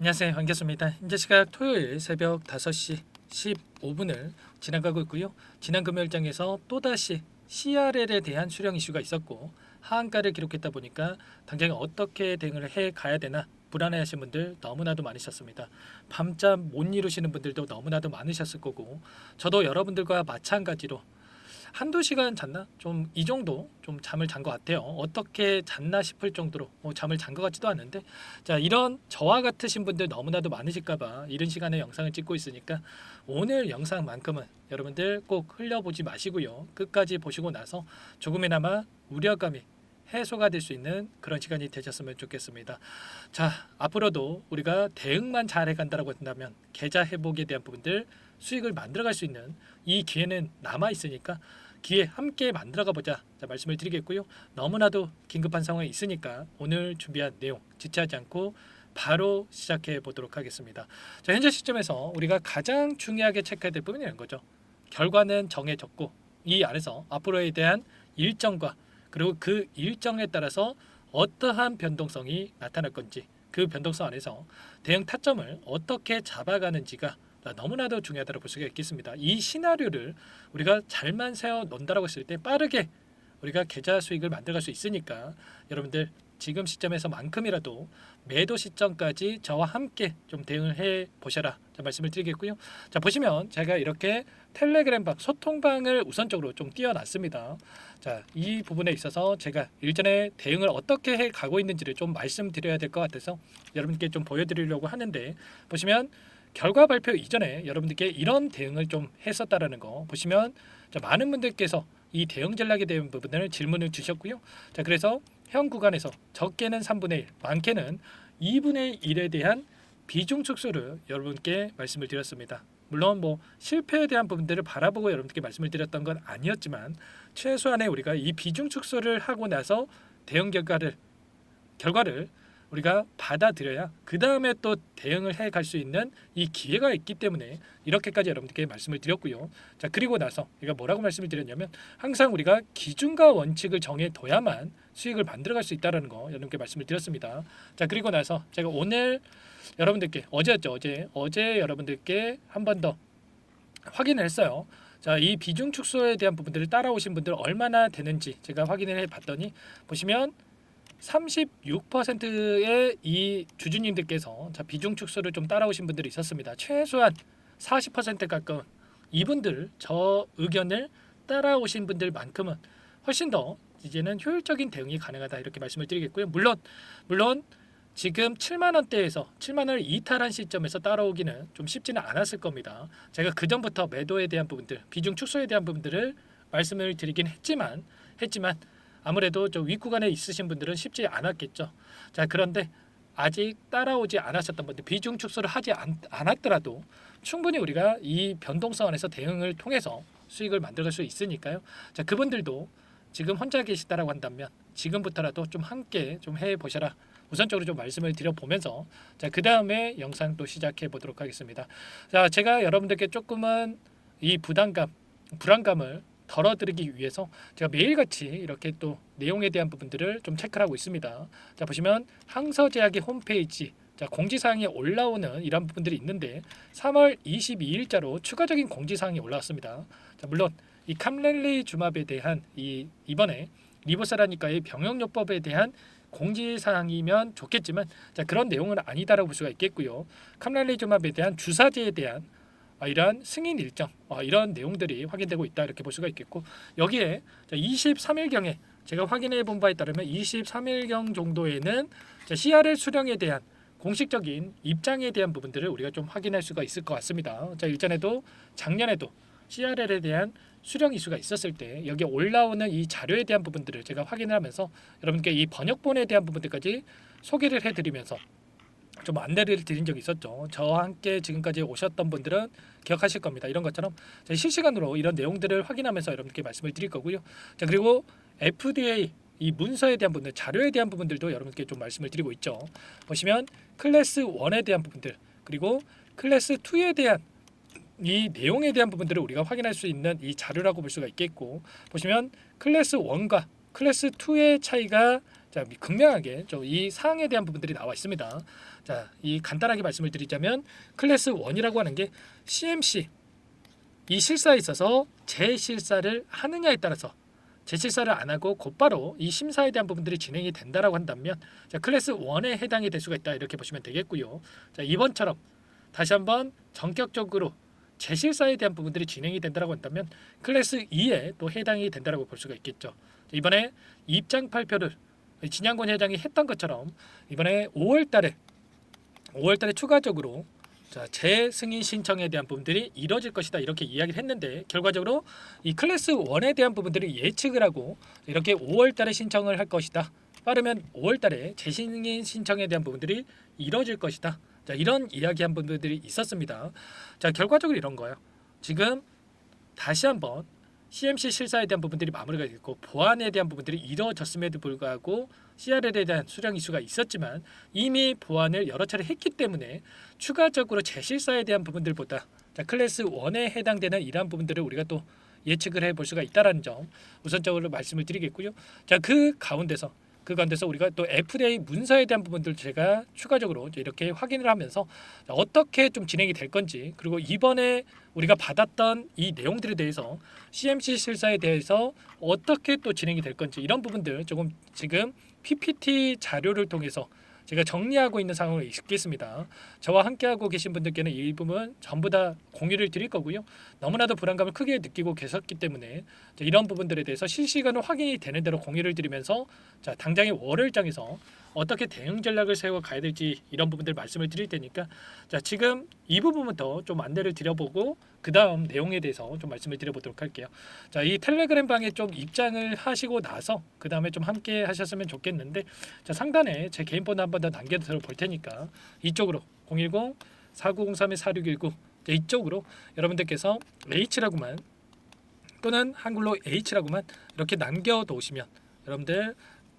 안녕하세요. 반갑습니다. 현재 시각 토요일 새벽 5시 15분을 지나가고 있고요. 지난 금요일장에서 또다시 CRL에 대한 수령 이슈가 있었고 하한가를 기록했다 보니까 당장 어떻게 대응을 해 가야 되나 불안해하신 분들 너무나도 많으셨습니다. 밤잠 못 이루시는 분들도 너무나도 많으셨을 거고 저도 여러분들과 마찬가지로 한두 시간 잤나? 좀 이 정도 좀 잠을 잔 것 같아요. 어떻게 잤나 싶을 정도로 잠을 잔 것 같지도 않은데 자 이런 저와 같으신 분들 너무나도 많으실까봐 이른 시간에 영상을 찍고 있으니까 오늘 영상만큼은 여러분들 꼭 흘려보지 마시고요. 끝까지 보시고 나서 조금이나마 우려감이 해소가 될 수 있는 그런 시간이 되셨으면 좋겠습니다. 자, 앞으로도 우리가 대응만 잘 해간다라고 한다면 계좌 회복에 대한 부분들 수익을 만들어갈 수 있는 이 기회는 남아 있으니까 기회 함께 만들어가 보자. 자, 말씀을 드리겠고요. 너무나도 긴급한 상황이 있으니까 오늘 준비한 내용 지체하지 않고 바로 시작해 보도록 하겠습니다. 자, 현재 시점에서 우리가 가장 중요하게 체크해야 될 부분이 이런 거죠. 결과는 정해졌고 이 안에서 앞으로에 대한 일정과 그리고 그 일정에 따라서 어떠한 변동성이 나타날 건지 그 변동성 안에서 대응 타점을 어떻게 잡아가는지가 너무나도 중요하다고 볼 수가 있겠습니다. 이 시나리오를 우리가 잘만 세워 놓는다고 했을 때 빠르게 우리가 계좌 수익을 만들어갈 수 있으니까 여러분들 지금 시점에서만큼이라도 매도 시점까지 저와 함께 좀 대응을 해 보셔라. 자, 말씀을 드리겠고요. 자, 보시면 제가 이렇게 텔레그램방 소통방을 우선적으로 좀 띄워놨습니다. 자, 이 부분에 있어서 제가 일전에 대응을 어떻게 해 가고 있는지를 좀 말씀드려야 될 것 같아서 여러분께 좀 보여드리려고 하는데 보시면 결과 발표 이전에 여러분들께 이런 대응을 좀 했었다라는 거 보시면 자, 많은 분들께서 이 대응 전략에 대한 부분을 질문을 주셨고요. 자, 그래서 현 구간에서 적게는 3분의 1, 많게는 2분의 1에 대한 비중 축소를 여러분께 말씀을 드렸습니다. 물론 뭐 실패에 대한 부분들을 바라보고 여러분께 말씀을 드렸던 건 아니었지만 최소한의 우리가 이 비중 축소를 하고 나서 대응 결과를 우리가 받아들여야 그 다음에 또 대응을 해 갈 수 있는 이 기회가 있기 때문에 이렇게까지 여러분들께 말씀을 드렸고요. 자, 그리고 나서 우리가 뭐라고 말씀을 드렸냐면 항상 우리가 기준과 원칙을 정해 둬야만 수익을 만들어갈 수 있다라는 거 여러분께 말씀을 드렸습니다. 자, 그리고 나서 제가 오늘 여러분들께 어제였죠. 어제 여러분들께 한 번 더 확인을 했어요. 자, 이 비중 축소에 대한 부분들을 따라오신 분들 얼마나 되는지 제가 확인을 해 봤더니 보시면 36%의 이 주주님들께서 자, 비중 축소를 좀 따라오신 분들이 있었습니다. 최소한 40% 가까운 이분들 저 의견을 따라오신 분들만큼은 훨씬 더 이제는 효율적인 대응이 가능하다 이렇게 말씀을 드리겠고요. 물론 지금 7만 원대에서 7만 원을 이탈한 시점에서 따라오기는 좀 쉽지는 않았을 겁니다. 제가 그 전부터 매도에 대한 부분들, 비중 축소에 대한 부분들을 말씀을 드리긴 했지만 아무래도 저 윗구간에 있으신 분들은 쉽지 않았겠죠. 자, 그런데 아직 따라오지 않으셨던 분들 비중 축소를 하지 않았더라도 충분히 우리가 이 변동성 안에서 대응을 통해서 수익을 만들어갈 수 있으니까요. 자, 그분들도 지금 혼자 계시다라고 한다면 지금부터라도 좀 함께 좀 해보셔라. 우선적으로 좀 말씀을 드려보면서 자, 그 다음에 영상 또 시작해 보도록 하겠습니다. 자, 제가 여러분들께 조금은 이 불안감을 덜어드리기 위해서 제가 매일같이 이렇게 또 내용에 대한 부분들을 좀 체크를 하고 있습니다. 자, 보시면 항서제약의 홈페이지 자, 공지사항이 올라오는 이런 부분들이 있는데 3월 22일자로 추가적인 공지사항이 올라왔습니다. 자, 물론 이 캄렐리주맙에 대한 이번에 리보사라니까의 병용요법에 대한 공지사항이면 좋겠지만 자, 그런 내용은 아니다라고 볼 수가 있겠고요. 캄렐리주맙에 대한 주사제에 대한 이러한 승인 일정 이런 내용들이 확인되고 있다 이렇게 볼 수가 있겠고 여기에 23일경에 제가 확인해 본 바에 따르면 23일경 정도에는 CRL 수령에 대한 공식적인 입장에 대한 부분들을 우리가 좀 확인할 수가 있을 것 같습니다. 자, 일전에도 작년에도 CRL에 대한 수령 이슈가 있었을 때 여기에 올라오는 이 자료에 대한 부분들을 제가 확인을 하면서 여러분께 이 번역본에 대한 부분들까지 소개를 해드리면서 좀 안내를 드린 적이 있었죠. 저와 함께 지금까지 오셨던 분들은 기억하실 겁니다. 이런 것처럼 실시간으로 이런 내용들을 확인하면서 여러분께 말씀을 드릴 거고요. 자, 그리고 FDA 이 문서에 대한 부분들, 자료에 대한 부분들도 여러분께 좀 말씀을 드리고 있죠. 보시면 클래스 1에 대한 부분들, 그리고 클래스 2에 대한 이 내용에 대한 부분들을 우리가 확인할 수 있는 이 자료라고 볼 수가 있겠고 보시면 클래스 1과 클래스 2의 차이가 자, 극명하게 좀 이 사항에 대한 부분들이 나와 있습니다. 자, 이 간단하게 말씀을 드리자면 클래스 1이라고 하는 게 CMC 이 실사에 있어서 재실사를 하느냐에 따라서 재실사를 안 하고 곧바로 이 심사에 대한 부분들이 진행이 된다라고 한다면 자, 클래스 1에 해당이 될 수가 있다 이렇게 보시면 되겠고요. 자, 이번처럼 다시 한번 전격적으로 재실사에 대한 부분들이 진행이 된다라고 한다면 클래스 2에 또 해당이 된다라고 볼 수가 있겠죠. 이번에 입장 발표를 진양권 회장이 했던 것처럼 이번에 5월달에 추가적으로 자, 재승인 신청에 대한 부분들이 이뤄질 것이다 이렇게 이야기를 했는데 결과적으로 이 클래스 1에 대한 부분들이 예측을 하고 이렇게 5월달에 신청을 할 것이다. 빠르면 5월달에 재승인 신청에 대한 부분들이 이뤄질 것이다. 자, 이런 이야기한 분들이 있었습니다. 자, 결과적으로 이런 거예요. 지금 다시 한번 CMC 실사에 대한 부분들이 마무리가 됐고 보안에 대한 부분들이 이루어졌음에도 불구하고 CRL에 대한 수령 이슈가 있었지만 이미 보안을 여러 차례 했기 때문에 추가적으로 재실사에 대한 부분들보다 자, 클래스 1에 해당되는 이러한 부분들을 우리가 또 예측을 해볼 수가 있다는 점 우선적으로 말씀을 드리겠고요. 자, 그 가운데서 우리가 또 FDA 문서에 대한 부분들 제가 추가적으로 이렇게 확인을 하면서 어떻게 좀 진행이 될 건지 그리고 이번에 우리가 받았던 이 내용들에 대해서 CMC 실사에 대해서 어떻게 또 진행이 될 건지 이런 부분들 조금 지금 PPT 자료를 통해서 제가 정리하고 있는 상황을 있겠습니다. 저와 함께하고 계신 분들께는 이 부분 전부 다 공유를 드릴 거고요. 너무나도 불안감을 크게 느끼고 계셨기 때문에 이런 부분들에 대해서 실시간으로 확인이 되는 대로 공유를 드리면서 자, 당장의 월요일장에서 어떻게 대응 전략을 세워 가야 될지 이런 부분들 말씀을 드릴 테니까 자, 지금 이 부분부터 좀 안내를 드려보고 그 다음 내용에 대해서 좀 말씀을 드려보도록 할게요. 자, 이 텔레그램 방에 좀 입장을 하시고 나서 그 다음에 좀 함께 하셨으면 좋겠는데 자, 상단에 제 개인 번호 한 번 더 남겨서 볼 테니까 이쪽으로 010-4903-4619 이쪽으로 여러분들께서 H라고만 또는 한글로 H라고만 이렇게 남겨놓으시면 여러분들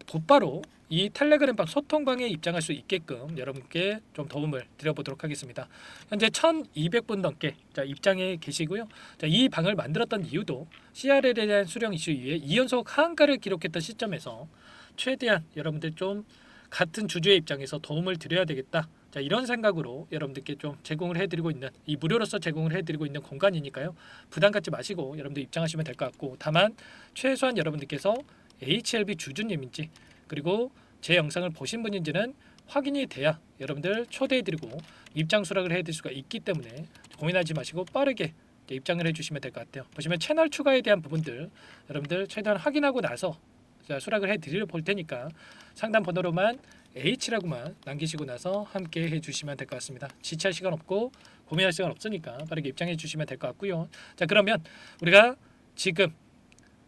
곧바로 이 텔레그램방 소통방에 입장할 수 있게끔 여러분께 좀 도움을 드려보도록 하겠습니다. 현재 1200분 넘게 자, 입장해 계시고요. 자, 이 방을 만들었던 이유도 CRL에 대한 수령 이슈 이후에 2연속 하한가를 기록했던 시점에서 최대한 여러분들 좀 같은 주주의 입장에서 도움을 드려야 되겠다. 자, 이런 생각으로 여러분들께 좀 제공을 해드리고 있는 이 무료로서 제공을 해드리고 있는 공간이니까요. 부담 갖지 마시고 여러분들 입장하시면 될 것 같고 다만 최소한 여러분들께서 HLB 주주님인지 그리고 제 영상을 보신 분인지는 확인이 돼야 여러분들 초대해드리고 입장 수락을 해드릴 수가 있기 때문에 고민하지 마시고 빠르게 입장을 해주시면 될 것 같아요. 보시면 채널 추가에 대한 부분들 여러분들 최대한 확인하고 나서 수락을 해드려 볼 테니까 상담 번호로만 H라고만 남기시고 나서 함께 해주시면 될 것 같습니다. 지체할 시간 없고 고민할 시간 없으니까 빠르게 입장해 주시면 될 것 같고요. 자, 그러면 우리가 지금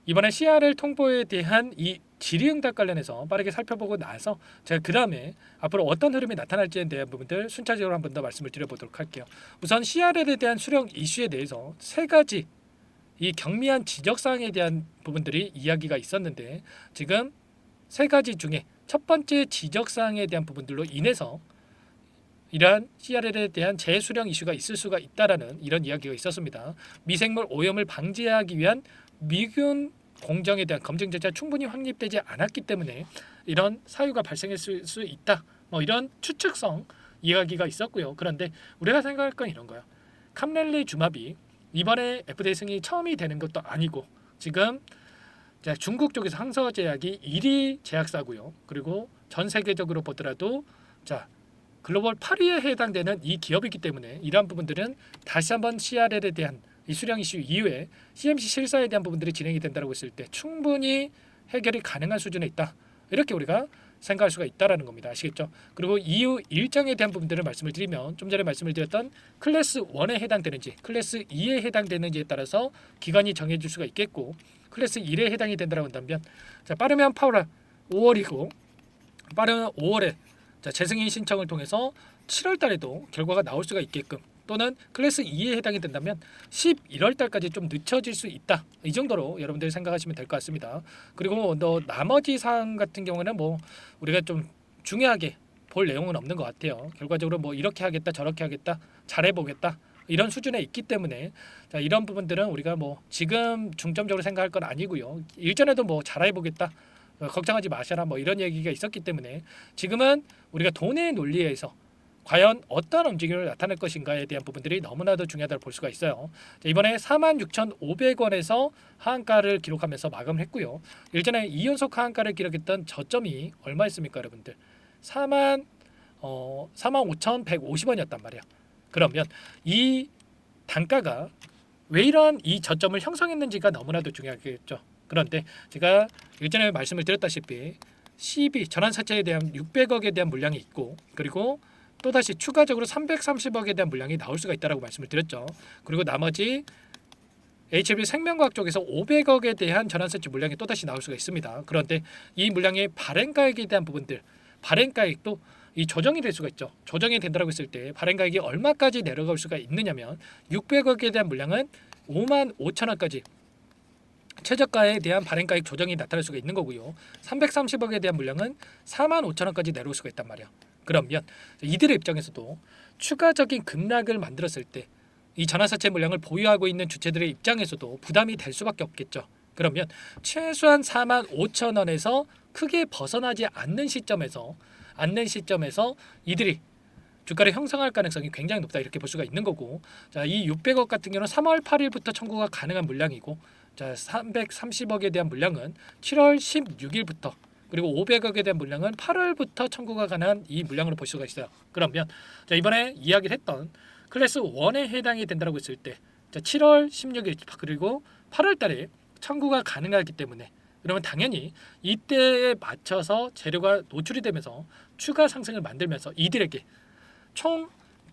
이번에 CRL 통보에 대한 이 질의응답 관련해서 빠르게 살펴보고 나서 제가 그 다음에 앞으로 어떤 흐름이 나타날지에 대한 부분들 순차적으로 한 번 더 말씀을 드려보도록 할게요. 우선 CRL에 대한 수령 이슈에 대해서 세 가지 이 경미한 지적사항에 대한 부분들이 이야기가 있었는데 지금 세 가지 중에 첫 번째 지적사항에 대한 부분들로 인해서 이러한 CRL에 대한 재수령 이슈가 있을 수가 있다라는 이런 이야기가 있었습니다. 미생물 오염을 방지하기 위한 미균 공정에 대한 검증 절차가 충분히 확립되지 않았기 때문에 이런 사유가 발생했을 수 있다. 뭐 이런 추측성 이야기가 있었고요. 그런데 우리가 생각할 건 이런 거예요. 캄렐리 주마비 이번에 FDA 승인이 처음이 되는 것도 아니고 지금 중국 쪽에서 항서제약이 1위 제약사고요. 그리고 전 세계적으로 보더라도 자 글로벌 8위에 해당되는 이 기업이기 때문에 이러한 부분들은 다시 한번 CRL에 대한 이 수령 이슈 이후에 CMC 실사에 대한 부분들이 진행이 된다고 했을 때 충분히 해결이 가능한 수준에 있다. 이렇게 우리가 생각할 수가 있다라는 겁니다. 아시겠죠? 그리고 이후 일정에 대한 부분들을 말씀을 드리면 좀 전에 말씀을 드렸던 클래스 1에 해당되는지 클래스 2에 해당되는지에 따라서 기간이 정해질 수가 있겠고 클래스 1에 해당이 된다고 한다면 자, 빠르면 5월이고 빠르면 5월에 자, 재승인 신청을 통해서 7월 달에도 결과가 나올 수가 있게끔 또는 클래스 2에 해당이 된다면 11월 달까지 좀 늦춰질 수 있다. 이 정도로 여러분들 생각하시면 될 것 같습니다. 그리고 나머지 사항 같은 경우는 뭐 우리가 좀 중요하게 볼 내용은 없는 것 같아요. 결과적으로 뭐 이렇게 하겠다 저렇게 하겠다 잘해보겠다 이런 수준에 있기 때문에 자, 이런 부분들은 우리가 뭐 지금 중점적으로 생각할 건 아니고요. 일전에도 뭐 잘해보겠다 걱정하지 마셔라 뭐 이런 얘기가 있었기 때문에 지금은 우리가 돈의 논리에서 과연 어떤 움직임을 나타낼 것인가에 대한 부분들이 너무나도 중요하다고 볼 수가 있어요. 자, 이번에 46,500원에서 하한가를 기록하면서 마감을 했고요. 일전에 2연속 하한가를 기록했던 저점이 얼마였습니까, 여러분들? 45,150원이었단 말이에요. 그러면 이 단가가 왜 이런 이 저점을 형성했는지가 너무나도 중요하겠죠. 그런데 제가 일전에 말씀을 드렸다시피 CB 전환사채에 대한 600억에 대한 물량이 있고 그리고 또다시 추가적으로 330억에 대한 물량이 나올 수가 있다고 말씀을 드렸죠. 그리고 나머지 HLB 생명과학 쪽에서 500억에 대한 전환사채 물량이 또다시 나올 수가 있습니다. 그런데 이 물량의 발행가액에 대한 부분들 발행가액도 이 조정이 될 수가 있죠. 조정이 된다고 했을 때 발행가액이 얼마까지 내려갈 수가 있느냐면 600억에 대한 물량은 5만 5천 원까지 최저가에 대한 발행가액 조정이 나타날 수가 있는 거고요. 330억에 대한 물량은 4만 5천 원까지 내려올 수가 있단 말이야. 그러면 이들의 입장에서도 추가적인 급락을 만들었을 때 이 전환사채 물량을 보유하고 있는 주체들의 입장에서도 부담이 될 수밖에 없겠죠. 그러면 최소한 4만 5천 원에서 크게 벗어나지 않는 시점에서 이들이 주가를 형성할 가능성이 굉장히 높다 이렇게 볼 수가 있는 거고, 자, 이 600억 같은 경우는 3월 8일부터 청구가 가능한 물량이고, 자, 330억에 대한 물량은 7월 16일부터 그리고 500억에 대한 물량은 8월부터 청구가 가능한 이 물량으로 볼 수가 있어요. 그러면 자, 이번에 이야기를 했던 클래스 1에 해당이 된다고 했을 때 자, 7월 16일 그리고 8월 달에 청구가 가능하기 때문에 그러면 당연히 이때에 맞춰서 재료가 노출이 되면서 추가 상승을 만들면서 이들에게 총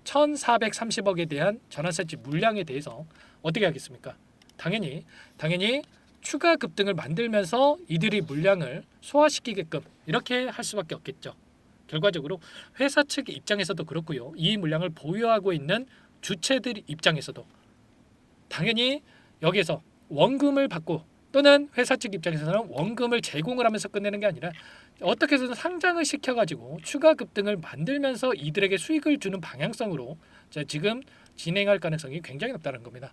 1,430억에 대한 전환사채 물량에 대해서 어떻게 하겠습니까? 당연히 추가 급등을 만들면서 이들이 물량을 소화시키게끔 이렇게 할 수밖에 없겠죠. 결과적으로 회사 측 입장에서도 그렇고요. 이 물량을 보유하고 있는 주체들 입장에서도 당연히 여기에서 원금을 받고 또는 회사 측 입장에서는 원금을 제공을 하면서 끝내는 게 아니라 어떻게 해서든 상장을 시켜가지고 추가 급등을 만들면서 이들에게 수익을 주는 방향성으로 지금 진행할 가능성이 굉장히 높다는 겁니다.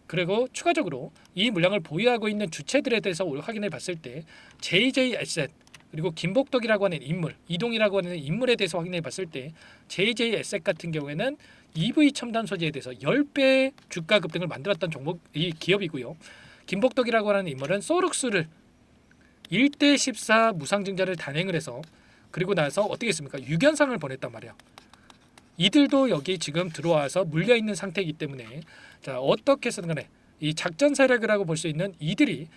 그리고 추가적으로 이 물량을 보유하고 있는 주체들에 대해서 확인해 봤을 때 JJ 에셋 그리고 김복덕이라고 하는 인물, 이동이라고 하는 인물에 대해서 확인해 봤을 때 JJ 에셋 같은 경우에는 EV 첨단 소재에 대해서 10배 주가 급등을 만들었던 종목 이 기업이고요. 김복덕이라고 하는 인물은 소룩스를 1대 14 무상증자를 단행을 해서 그리고 나서 어떻게 했습니까? 유견상을 보냈단 말이야. 이들도 여기 지금 들어와서 물려 있는 상태이기 때문에 자, 어떻게 해서든 간에 이 작전 세력이라고 볼 수 있는 이들이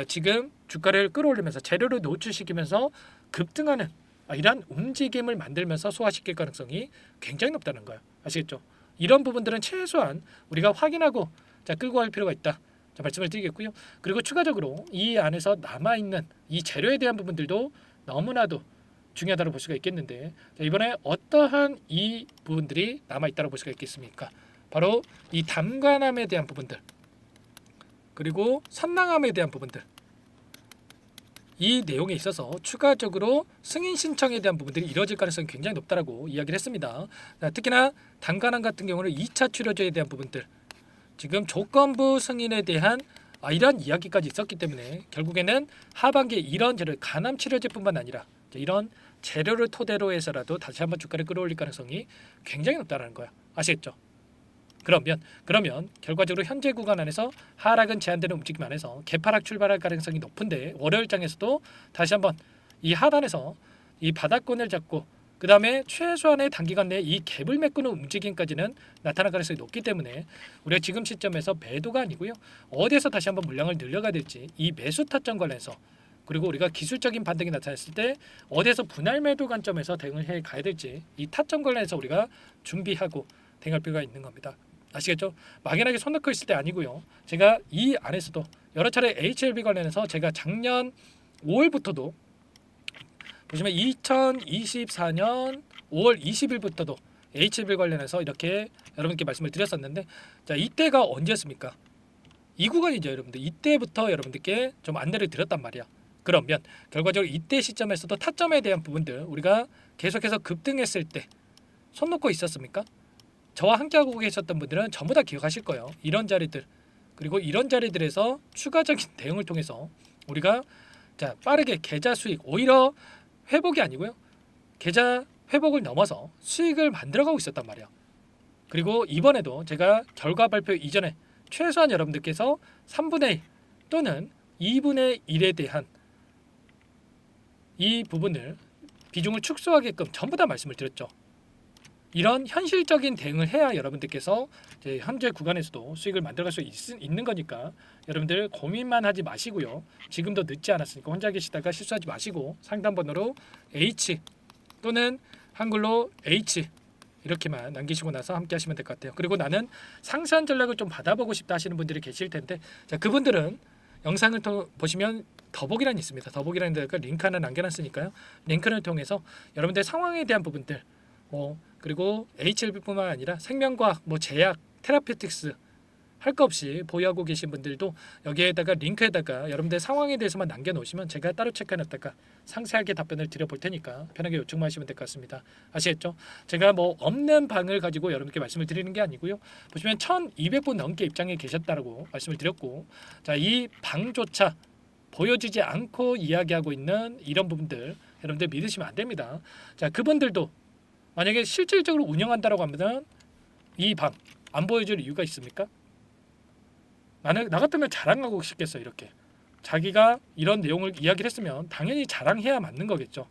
지금 주가를 끌어올리면서 재료를 노출시키면서 급등하는 이러한 움직임을 만들면서 소화시킬 가능성이 굉장히 높다는 거예요. 아시겠죠? 이런 부분들은 최소한 우리가 확인하고 끌고 갈 필요가 있다. 자, 말씀을 드리겠고요. 그리고 추가적으로 이 안에서 남아있는 이 재료에 대한 부분들도 너무나도 중요하다고 볼 수가 있겠는데 자, 이번에 어떠한 이 부분들이 남아있다고 볼 수가 있겠습니까? 바로 이 담관함에 대한 부분들 그리고 선낭함에 대한 부분들 이 내용에 있어서 추가적으로 승인 신청에 대한 부분들이 이루어질 가능성이 굉장히 높다라고 이야기를 했습니다. 자, 특히나 담관함 같은 경우는 2차 출혈제에 대한 부분들 지금 조건부 승인에 대한 이런 이야기까지 있었기 때문에 결국에는 하반기에 이런 재료 간암 치료제뿐만 아니라 이런 재료를 토대로 해서라도 다시 한번 주가를 끌어올릴 가능성이 굉장히 높다는 거야. 아시겠죠? 그러면 결과적으로 현재 구간 안에서 하락은 제한되는 움직임 안에서 개파락 출발할 가능성이 높은데 월요일장에서도 다시 한번 이 하단에서 이 바닥권을 잡고 그 다음에 최소한의 단기간 내에 이 갭을 메꾸는 움직임까지는 나타날 가능성이 높기 때문에 우리가 지금 시점에서 매도가 아니고요. 어디에서 다시 한번 물량을 늘려가야 될지 이 매수 타점 관련해서 그리고 우리가 기술적인 반등이 나타났을 때 어디에서 분할 매도 관점에서 대응을 해 가야 될지 이 타점 관련해서 우리가 준비하고 대응할 필요가 있는 겁니다. 아시겠죠? 막연하게 손 넣고 있을 때 아니고요. 제가 이 안에서도 여러 차례 HLB 관련해서 제가 작년 5월부터도 보시면 2024년 5월 20일부터도 HLB 관련해서 이렇게 여러분께 말씀을 드렸었는데 자, 이때가 언제였습니까? 이 구간이죠, 여러분들. 이때부터 여러분들께 좀 안내를 드렸단 말이야. 그러면 결과적으로 이때 시점에서도 타점에 대한 부분들 우리가 계속해서 급등했을 때 손 놓고 있었습니까? 저와 함께하고 계셨던 분들은 전부 다 기억하실 거예요. 이런 자리들 그리고 이런 자리들에서 추가적인 대응을 통해서 우리가 자, 빠르게 계좌 수익, 오히려 회복이 아니고요. 계좌 회복을 넘어서 수익을 만들어가고 있었단 말이에요. 그리고 이번에도 제가 결과 발표 이전에 최소한 여러분들께서 3분의 1 또는 2분의 1에 대한 이 부분을 비중을 축소하게끔 전부 다 말씀을 드렸죠. 이런 현실적인 대응을 해야 여러분들께서 이제 현재 구간에서도 수익을 만들어갈 수 있는 거니까 여러분들 고민만 하지 마시고요. 지금도 늦지 않았으니까 혼자 계시다가 실수하지 마시고 상담번호로 H 또는 한글로 H 이렇게만 남기시고 나서 함께 하시면 될 것 같아요. 그리고 나는 상세한 전략을 좀 받아보고 싶다 하시는 분들이 계실 텐데, 자, 그분들은 영상을 보시면 더보기란이 있습니다. 더보기란에 데다가 링크 하나 남겨놨으니까요. 링크를 통해서 여러분들 상황에 대한 부분들, 그리고 HLB뿐만 아니라 생명과학, 제약, 테라피틱스 할 거 없이 보유하고 계신 분들도 여기에다가 링크에다가 여러분들 상황에 대해서만 남겨놓으시면 제가 따로 체크해놨다가 상세하게 답변을 드려볼 테니까 편하게 요청만 하시면 될 것 같습니다. 아시겠죠? 제가 없는 방을 가지고 여러분께 말씀을 드리는 게 아니고요. 보시면 1200분 넘게 입장에 계셨다고 말씀을 드렸고, 자, 이 방조차 보여지지 않고 이야기하고 있는 이런 부분들 여러분들 믿으시면 안 됩니다. 자, 그분들도 만약에 실질적으로 운영한다라고 하면 이 방 안 보여줄 이유가 있습니까? 나 같으면 자랑하고 싶겠어. 이렇게 자기가 이런 내용을 이야기를 했으면 당연히 자랑해야 맞는 거겠죠.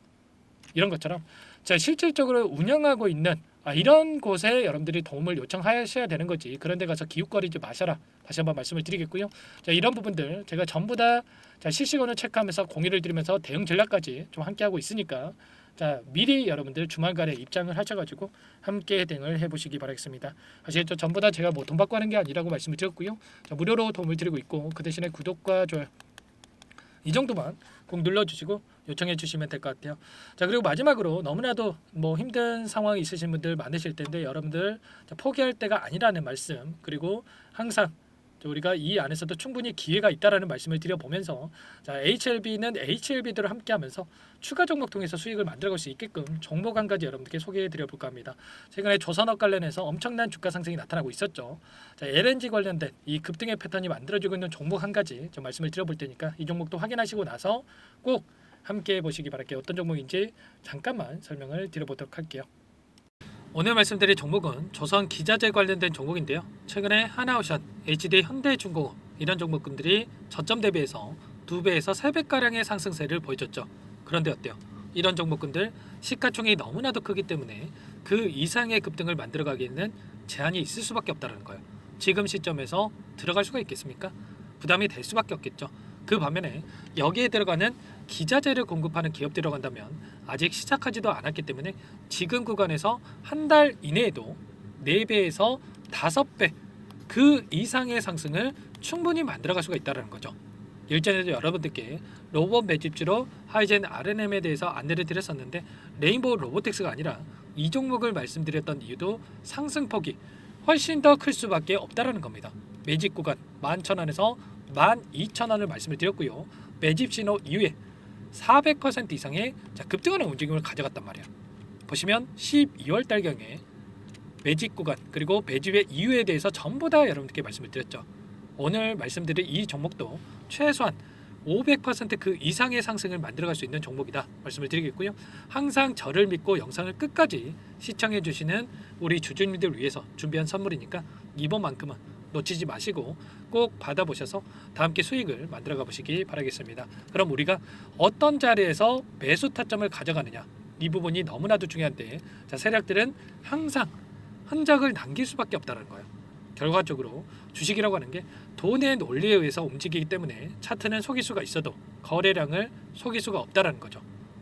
이런 것처럼 자, 실질적으로 운영하고 있는 이런 곳에 여러분들이 도움을 요청하셔야 되는 거지. 그런 데 가서 기웃거리지 마셔라. 다시 한번 말씀을 드리겠고요. 자, 이런 부분들 제가 전부 다 실시간으로 체크하면서 공유를 드리면서 대응 전략까지 좀 함께 하고 있으니까 자, 미리 여러분들 주말간에 입장을 하셔가지고 함께 대응을 해보시기 바라겠습니다. 아시겠죠? 전부 다 제가 돈 받고 하는 게 아니라고 말씀을 드렸고요. 자, 무료로 도움을 드리고 있고 그 대신에 구독과 좋아요 이 정도만 꼭 눌러주시고 요청해 주시면 될 것 같아요. 자, 그리고 마지막으로 너무나도 힘든 상황이 있으신 분들 많으실 텐데 여러분들 포기할 때가 아니라는 말씀, 그리고 항상 우리가 이 안에서도 충분히 기회가 있다라는 말씀을 드려보면서 자, HLB는 HLB대로 함께하면서 추가 종목 통해서 수익을 만들어갈 수 있게끔 종목 한 가지 여러분들께 소개해드려 볼까 합니다. 최근에 조선업 관련해서 엄청난 주가 상승이 나타나고 있었죠. 자, LNG 관련된 이 급등의 패턴이 만들어지고 있는 종목 한 가지 좀 말씀을 드려볼 테니까 이 종목도 확인하시고 나서 꼭 함께 보시기 바랄게요. 어떤 종목인지 잠깐만 설명을 드려보도록 할게요. 오늘 말씀드릴 종목은 조선 기자재 관련된 종목인데요. 최근에 하나오션, HD 현대중공업 이런 종목군들이 저점 대비해서 2배에서 3배가량의 상승세를 보여줬죠. 그런데 어때요? 이런 종목군들 시가총액이 너무나도 크기 때문에 그 이상의 급등을 만들어가기에는 제한이 있을 수밖에 없다는 거예요. 지금 시점에서 들어갈 수가 있겠습니까? 부담이 될 수밖에 없겠죠. 그 반면에 여기에 들어가는 기자재를 공급하는 기업 들어간다면 아직 시작하지도 않았기 때문에 지금 구간에서 한 달 이내에도 4배에서 5배 그 이상의 상승을 충분히 만들어갈 수가 있다는 거죠. 일전에도 여러분들께 로봇 매집주로 하이젠 RNM에 대해서 안내를 드렸었는데 레인보우 로보틱스가 아니라 이 종목을 말씀드렸던 이유도 상승폭이 훨씬 더 클 수밖에 없다는 겁니다. 매집 구간 11,000원에서 12,000원을 말씀을 드렸고요. 매집 신호 이후에 400% 이상의 급등하는 움직임을 가져갔단 말이에요. 보시면 12월 달경에 매집 구간 그리고 매집의 이유에 대해서 전부 다 여러분들께 말씀을 드렸죠. 오늘 말씀드린 이 종목도 최소한 500% 그 이상의 상승을 만들어갈 수 있는 종목이다 말씀을 드리겠고요. 항상 저를 믿고 영상을 끝까지 시청해 주시는 우리 주주님들 위해서 준비한 선물이니까 이번만큼은 놓치지 마시고 꼭 받아보셔서 다 함께 수익을 만들어가 보시기 바라겠습니다. 그럼 우리가 어떤 자리에서 매수 타점을 가져가느냐 이 부분이 너무나도 중요한데 자, 세력들은 항상 흔적을 남길 수밖에 없다는 거예요. 결과적으로 주식이라고 하는 게 돈의 논리에 의해서 움직이기 때문에 차트는 속일 수가 있어도 거래량을 속일 수가 없다는 거죠.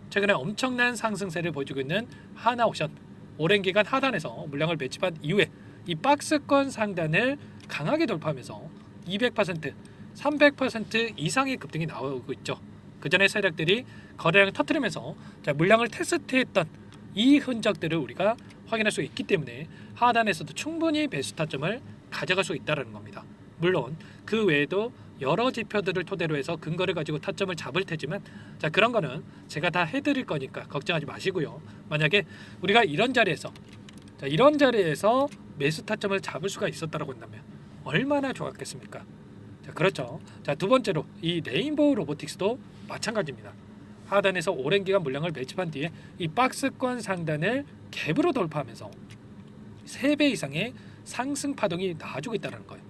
최근에 엄청난 상승세를 보여주고 있는 하나오션 오랜 기간 하단에서 물량을 매집한 이후에 이 박스권 상단을 강하게 돌파하면서 200%, 300% 이상의 급등이 나오고 있죠. 그 전에 세력들이 거래량을 터뜨리면서 물량을 테스트했던 이 흔적들을 우리가 확인할 수 있기 때문에 하단에서도 충분히 매수 타점을 가져갈 수 있다는 겁니다. 물론 그 외에도 여러 지표들을 토대로 해서 근거를 가지고 타점을 잡을 테지만 그런 거는 제가 다 해드릴 거니까 걱정하지 마시고요. 만약에 우리가 이런 자리에서 매수 타점을 잡을 수가 있었다고 한다면 얼마나 좋았겠습니까? 자, 그렇죠. 자, 두 번째로 이 레인보우 로보틱스도 마찬가지입니다. 하단에서 오랜 기간 물량을 매집한 뒤에 이 박스권 상단을 갭으로 돌파하면서 3배 이상의 상승 파동이 나와주고 있다는 거예요.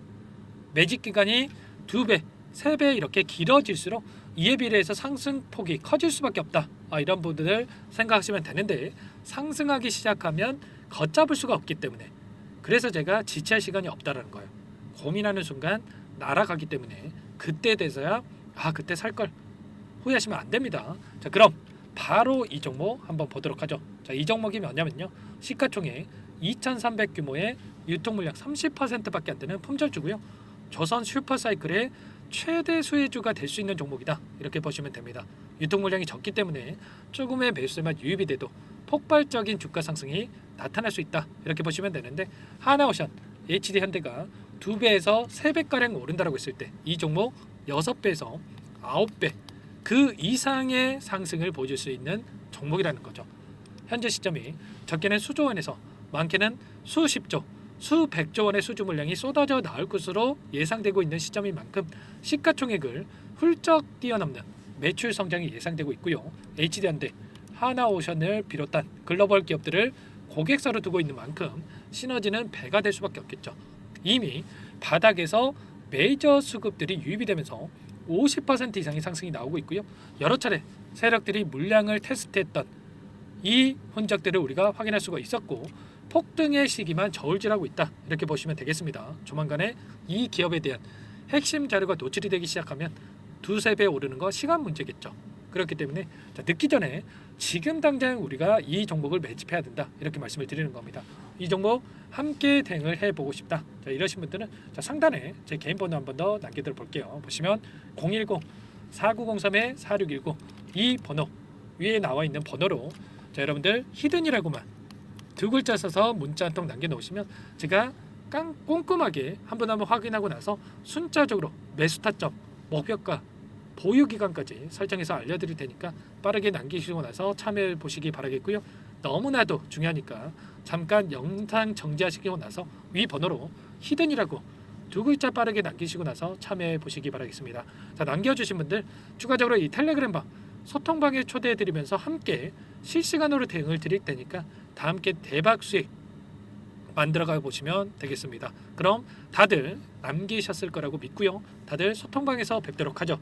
매집 기간이 2배, 3배 이렇게 길어질수록 이에 비례해서 상승폭이 커질 수밖에 없다. 이런 부분을 생각하시면 되는데 상승하기 시작하면 걷잡을 수가 없기 때문에 그래서 제가 지체할 시간이 없다라는 거예요. 고민하는 순간 날아가기 때문에 그때 돼서야 그때 살 걸 후회하시면 안 됩니다. 자, 그럼 바로 이 종목 한번 보도록 하죠. 자, 이 종목이 뭐냐면요. 시가총액 2,300 규모의 유통 물량 30%밖에 안 되는 품절주고요. 조선 슈퍼사이클의 최대 수혜주가 될 수 있는 종목이다. 이렇게 보시면 됩니다. 유통 물량이 적기 때문에 조금의 매수세만 유입이 돼도 폭발적인 주가 상승이 나타날 수 있다. 이렇게 보시면 되는데 하나오션, HD현대가 2배에서 3배가량 오른다라고 했을 때 이 종목 6배에서 9배 그 이상의 상승을 보여줄 수 있는 종목이라는 거죠. 현재 시점이 적게는 수조 원에서 많게는 수십조, 수백조 원의 수주 물량이 쏟아져 나올 것으로 예상되고 있는 시점인 만큼 시가총액을 훌쩍 뛰어넘는 매출 성장이 예상되고 있고요. HD현대, 하나오션을 비롯한 글로벌 기업들을 고객사로 두고 있는 만큼 시너지는 배가 될 수밖에 없겠죠. 이미 바닥에서 메이저 수급들이 유입이 되면서 50% 이상의 상승이 나오고 있고요. 여러 차례 세력들이 물량을 테스트했던 이 흔적들을 우리가 확인할 수가 있었고 폭등의 시기만 저울질하고 있다. 이렇게 보시면 되겠습니다. 조만간에 이 기업에 대한 핵심 자료가 노출이 되기 시작하면 2~3배 오르는 거 시간 문제겠죠. 그렇기 때문에 늦기 전에 지금 당장 우리가 이 종목을 매집해야 된다. 이렇게 말씀을 드리는 겁니다. 이 종목 함께 대응을 해보고 싶다. 자, 이러신 분들은 상단에 제 개인 번호 한 번 더 남겨드려 볼게요. 보시면 010-4903-4619 이 번호 위에 나와 있는 번호로 여러분들 히든이라고만 2글자 써서 문자 한 통 남겨놓으시면 제가 꼼꼼하게 한 번 확인하고 나서 순차적으로 매수 타점, 목표가, 보유 기간까지 설정해서 알려드릴 테니까 빠르게 남기시고 나서 참여해 보시기 바라겠고요. 너무나도 중요하니까 잠깐 영상 정지하시고 나서 위 번호로 히든이라고 2글자 빠르게 남기시고 나서 참여해 보시기 바라겠습니다. 자, 남겨주신 분들 추가적으로 이 텔레그램방 소통방에 초대해드리면서 함께 실시간으로 대응을 드릴 테니까 다 함께 대박 수익 만들어가 보시면 되겠습니다. 그럼 다들 남기셨을 거라고 믿고요. 다들 소통방에서 뵙도록 하죠.